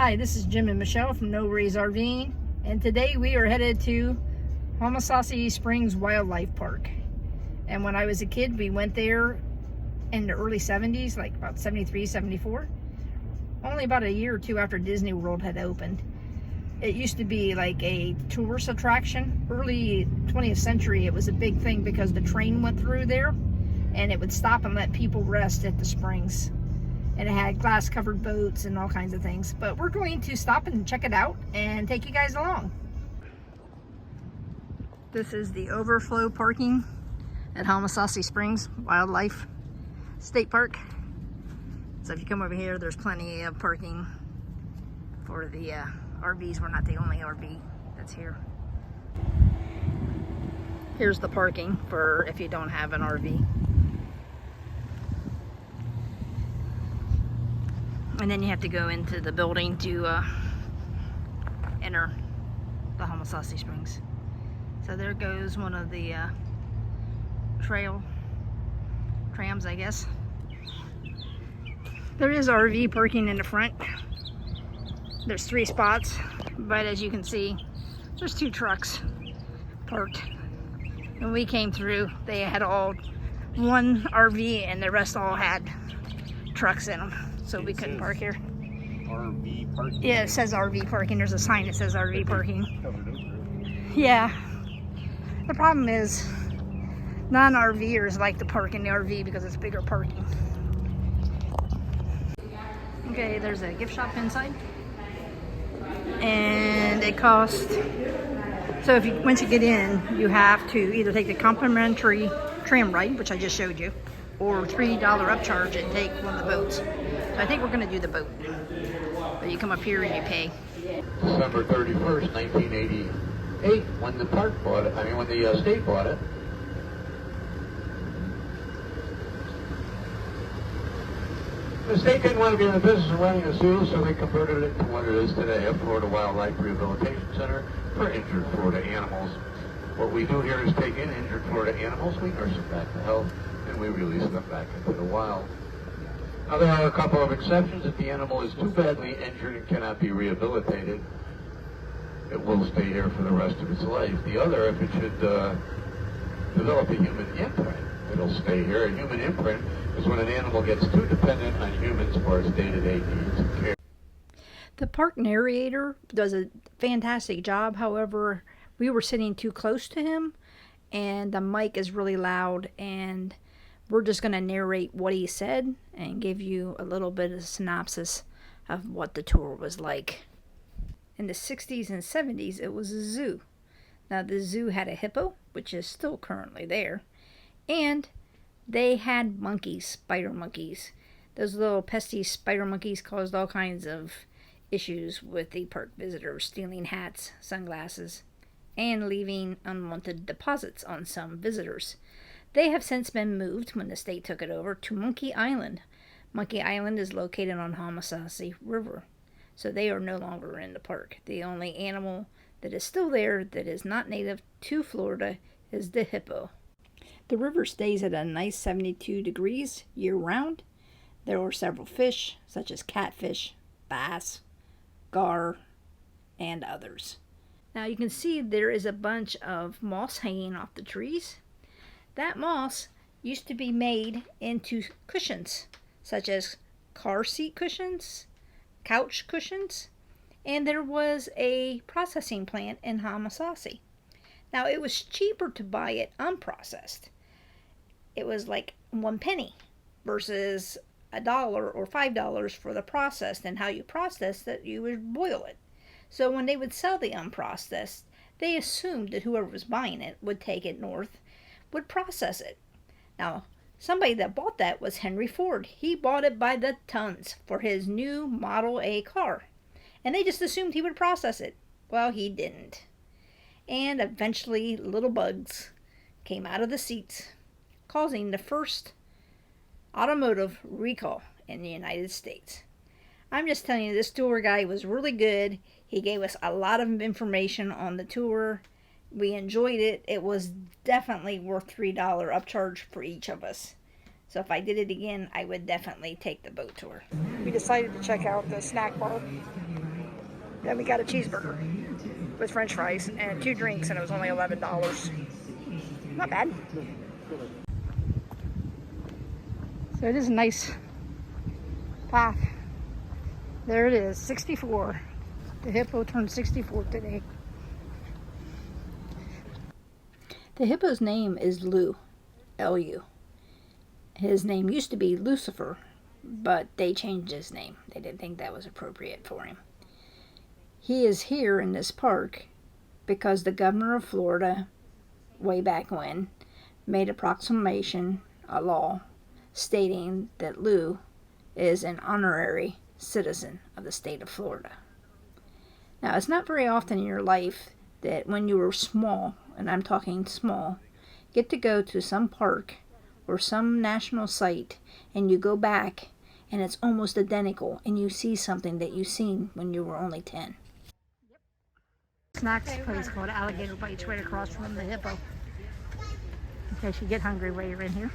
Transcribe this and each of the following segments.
Hi, this is Jim and Michelle from RVing, and today we are headed to Homosassa Springs Wildlife Park. And when I was a kid, we went there in the early 70s, like about 73, 74, only about a year or two after Disney World had opened. It used to be like a tourist attraction. Early 20th century, it was a big thing because the train went through there and it would stop and let people rest at the springs. And it had glass covered boats and all kinds of things. But we're going to stop and check it out and take you guys along. This is the overflow parking at Homosassa Springs Wildlife State Park. So if you come over here, there's plenty of parking for the RVs. We're not the only RV that's here. Here's the parking for if you don't have an RV. And then you have to go into the building to enter the Homosassa Springs. So there goes one of the trams, I guess. There is RV parking in the front. There's 3 spots, but as you can see, there's 2 trucks parked. When we came through, they had all one RV and the rest all had trucks in them. So we couldn't park here. RV parking? Yeah, it says RV parking. There's a sign that says RV parking. Yeah. The problem is non-RVers like to park in the RV because it's bigger parking. Okay, there's a gift shop inside. And it costs, so if you once you get in, you have to either take the complimentary tram ride, which I just showed you, or $3 upcharge and take one of the boats. So I think we're going to do the boat. But you come up here and you pay. December 31st, 1988, when the park bought it, when the state bought it. The state didn't want to be in the business of running a zoo, so they converted it to what it is today, a Florida Wildlife Rehabilitation Center for injured Florida animals. What we do here is take in injured Florida animals, we nurse them back to health, and we release them back into the wild. Now there are a couple of exceptions. If the animal is too badly injured and cannot be rehabilitated, it will stay here for the rest of its life. The other, if it should develop a human imprint, it'll stay here. A human imprint is when an animal gets too dependent on humans for its day-to-day needs and care. The park narrator does a fantastic job. However, we were sitting too close to him and the mic is really loud, and we're just going to narrate what he said and give you a little bit of a synopsis of what the tour was like. In the 60s and 70s, it was a zoo. Now, the zoo had a hippo, which is still currently there, and they had monkeys, spider monkeys. Those little pesky spider monkeys caused all kinds of issues with the park visitors, stealing hats, sunglasses, and leaving unwanted deposits on some visitors. They have since been moved, when the state took it over, to Monkey Island. Monkey Island is located on Homosassa River, so they are no longer in the park. The only animal that is still there that is not native to Florida is the hippo. The river stays at a nice 72 degrees year-round. There are several fish, such as catfish, bass, gar, and others. Now you can see there is a bunch of moss hanging off the trees. That moss used to be made into cushions, such as car seat cushions, couch cushions, and there was a processing plant in Homosassa. Now, it was cheaper to buy it unprocessed. It was like 1 penny versus $1 or $5 for the processed, and how you process that you would boil it. So when they would sell the unprocessed, they assumed that whoever was buying it would take it north, would process it. Now, somebody that bought that was Henry Ford. He bought it by the tons for his new Model A car. And they just assumed he would process it. Well, he didn't. And eventually, little bugs came out of the seats, causing the first automotive recall in the United States. I'm just telling you, this tour guide was really good. He gave us a lot of information on the tour. We enjoyed it. It was definitely worth $3 upcharge for each of us. So if I did it again, I would definitely take the boat tour. We decided to check out the snack bar. Then we got a cheeseburger with french fries and 2 drinks, and it was only $11. Not bad. So it is a nice path. There it is, 64. The hippo turned 64 today. The hippo's name is Lou, L-U. His name used to be Lucifer, but they changed his name. They didn't think that was appropriate for him. He is here in this park because the governor of Florida, way back when, made a proclamation, a law, stating that Lou is an honorary citizen of the state of Florida. Now, it's not very often in your life that when you were small, and I'm talking small, get to go to some park or some national site and you go back and it's almost identical and you see something that you seen when you were only 10. Snacks place called Alligator Bites right across from the hippo. In case you get hungry while you're in here.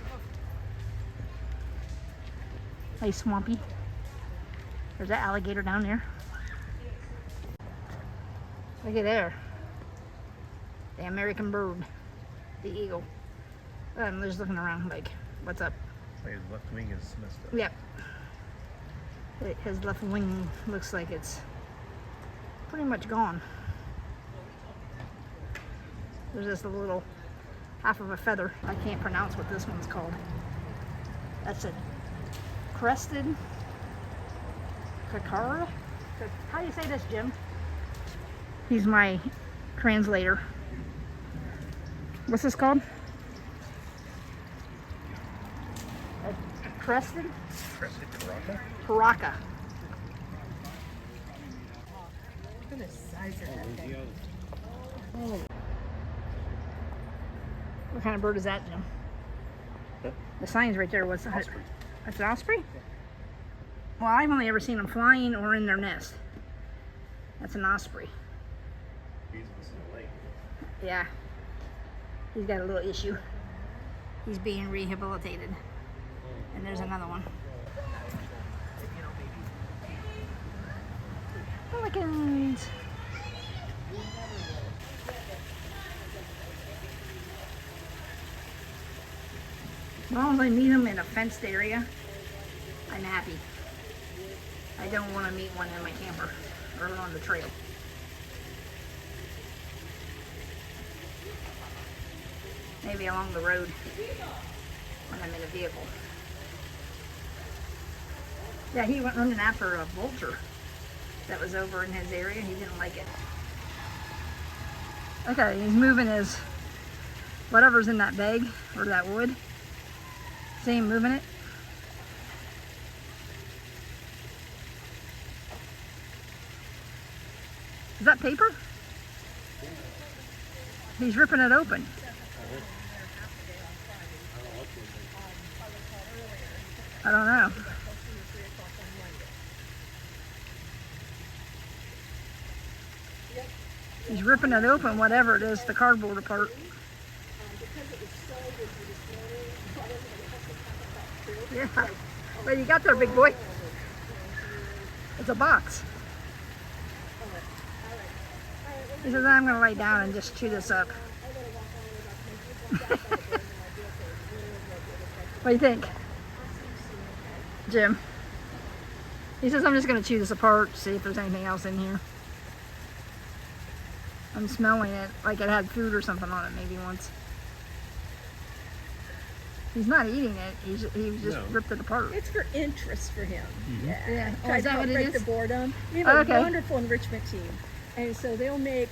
Nice swampy. There's that alligator down there. Look at there. The American bird. The eagle. I'm just looking around like, what's up? Like his left wing is messed up. Yep. His left wing looks like it's pretty much gone. There's just a little half of a feather. I can't pronounce what this one's called. That's a crested cacara. How do you say this, Jim? He's my translator. What's this called? A crested? Crested Caracas? Paraca. Look at the size of that thing. Oh. What kind of bird is that, Jim? Huh? The sign's right there. What's that? Osprey. That's an osprey? Well, I've only ever seen them flying or in their nest. That's an osprey. He's missing a leg. Yeah. He's got a little issue. He's being rehabilitated. And there's another one. Pelicans. As long as I meet them in a fenced area, I'm happy. I don't want to meet one in my camper or on the trail. Maybe along the road when I'm in a vehicle. Yeah, he went running after a vulture that was over in his area. He didn't like it. Okay, he's moving his whatever's in that bag or that wood. See him moving it? Is that paper? He's ripping it open. I don't know. He's ripping it open, whatever it is, the cardboard apart. Yeah. What you got there, big boy? It's a box. He says, I'm going to lay down and just chew this up. What do you think, Jim? He says, I'm just going to chew this apart, see if there's anything else in here. I'm smelling it like it had food or something on it maybe once. He's not eating it. He just ripped it apart. It's for interest for him. Mm-hmm. Yeah. Oh, Try is that to what it break is? the boredom. We have Oh, a okay. wonderful enrichment team. And so they'll make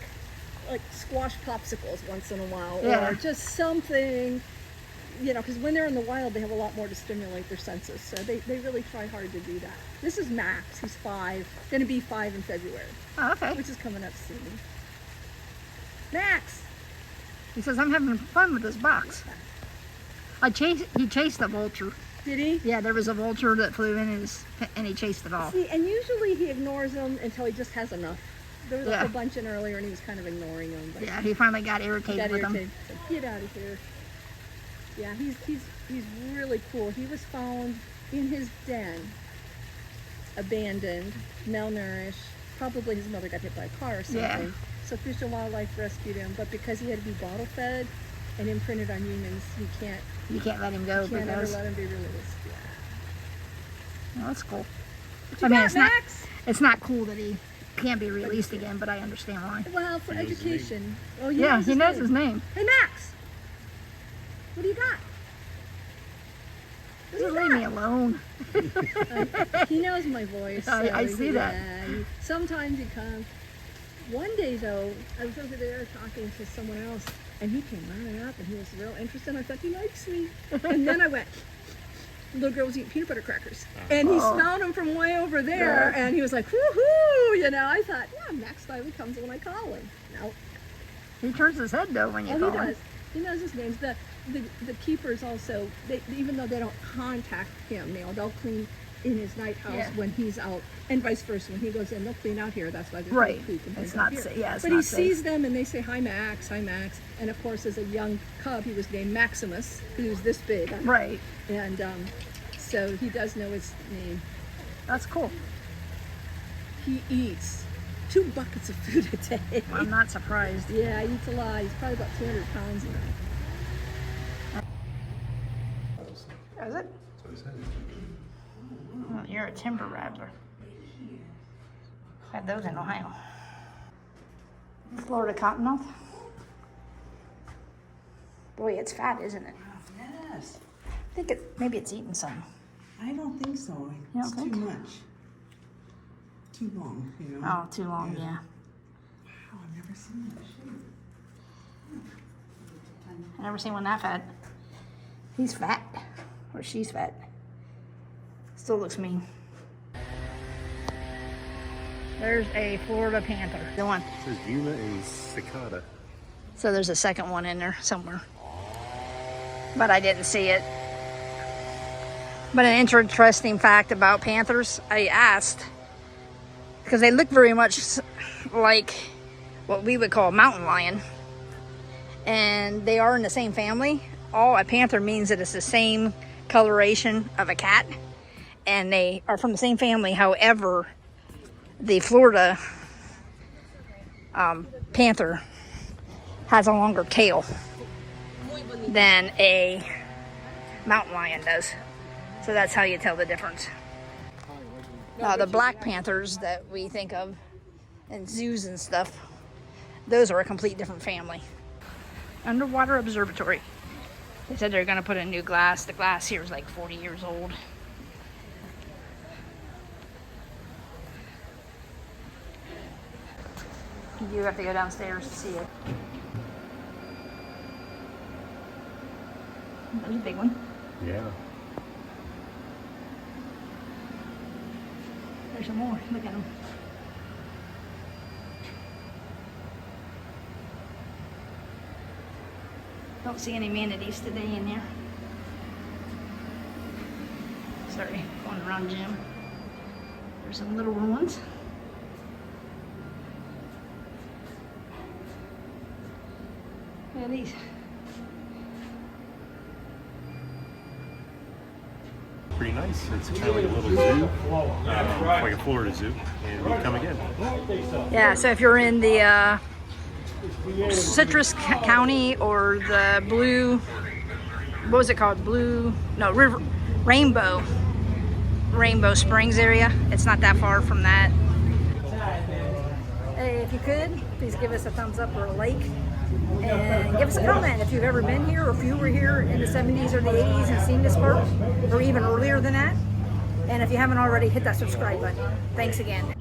like squash popsicles once in a while Yeah. or just something, you know, because when they're in the wild, they have a lot more to stimulate their senses. So they really try hard to do that. This is Max. He's 5. Going to be 5 in February, Oh, okay. which is coming up soon. Max! He says, I'm having fun with this box. He chased a vulture. Did he? Yeah, there was a vulture that flew in and he chased it off. See, and usually he ignores them until he just has enough. There was a Yeah. whole bunch in earlier and he was kind of ignoring them. But Yeah, he finally got he irritated got with irritated. them. So, get out of here. Yeah, he's really cool. He was found in his den, abandoned, malnourished, probably his mother got hit by a car or something. Yeah. So Fish and Wildlife rescued him, but because he had to be bottle fed and imprinted on humans, you can't let him go ever because let him be released. Yeah. well, that's cool. What you I mean, got, it's not Max? it's not cool that he can't be released again, but I understand why. Well, for He knows his education. Oh, Yeah, he knows his name. Hey, Max. What do you got? What do Just you leave got? me alone. He knows my voice. I so, see that. yeah, sometimes he comes. One day though, I was over there talking to someone else, and he came running up, and he was real interested. I thought he likes me, and then I went. The little girl was eating peanut butter crackers, and he smelled them from way over there, and he was like, "Woohoo!" You know. I thought, yeah, Max finally comes when I call him. No, He turns his head though when you oh, call he him. does. He knows his names. The keepers also, even though they don't contact him, they'll clean in his night house Yeah. when he's out, and vice versa. When he goes in, they'll clean out here. That's why there's Right. no poop and It's things not out here. sa- yeah, it's but not he safe. sees them and they say, "Hi, Max. Hi, Max." And of course, as a young cub, he was named Maximus, who's this big. Right. And so he does know his name. That's cool. He eats 2 buckets of food a day. I'm not surprised. Yeah, he eats a lot. He's probably about 200 pounds now. Is it? Well, you're a timber rattler. Had those in Ohio. Florida cottonmouth. Boy, it's fat, isn't it? Yes. I think maybe it's eating some. I don't think so. You It's don't too think? much. Too long, you know. Oh, too long, yeah. Wow, I've never seen that shape. I never seen one that fat. He's fat. Or she's fat. Still looks mean. There's a Florida panther. The one. It says Yuma and Cicada. So there's a second one in there somewhere. But I didn't see it. But an interesting fact about panthers, I asked, because they look very much like what we would call a mountain lion. And they are in the same family. A panther means that it's the same coloration of a cat. And they are from the same family. However, the Florida panther has a longer tail than a mountain lion does. So that's how you tell the difference. The black panthers that we think of in zoos and stuff, those are a complete different family. Underwater observatory. They said they're going to put in new glass. The glass here is like 40 years old. You have to go downstairs to see it. There's a big one. Yeah. There's some more. Look at them. Don't see any manatees today in there. Sorry, going around Jim. There's some little ones. Look at these. Pretty nice. It's kind of like a little zoo, like a Florida zoo, and we come again. Yeah, so if you're in the Citrus County or the Blue, what was it called? Rainbow Springs area. It's not that far from that. Hey, if you could, please give us a thumbs up or a like. And give us a comment if you've ever been here or if you were here in the 70s or the 80s and seen this park, or even earlier than that. And if you haven't already, hit that subscribe button. Thanks again.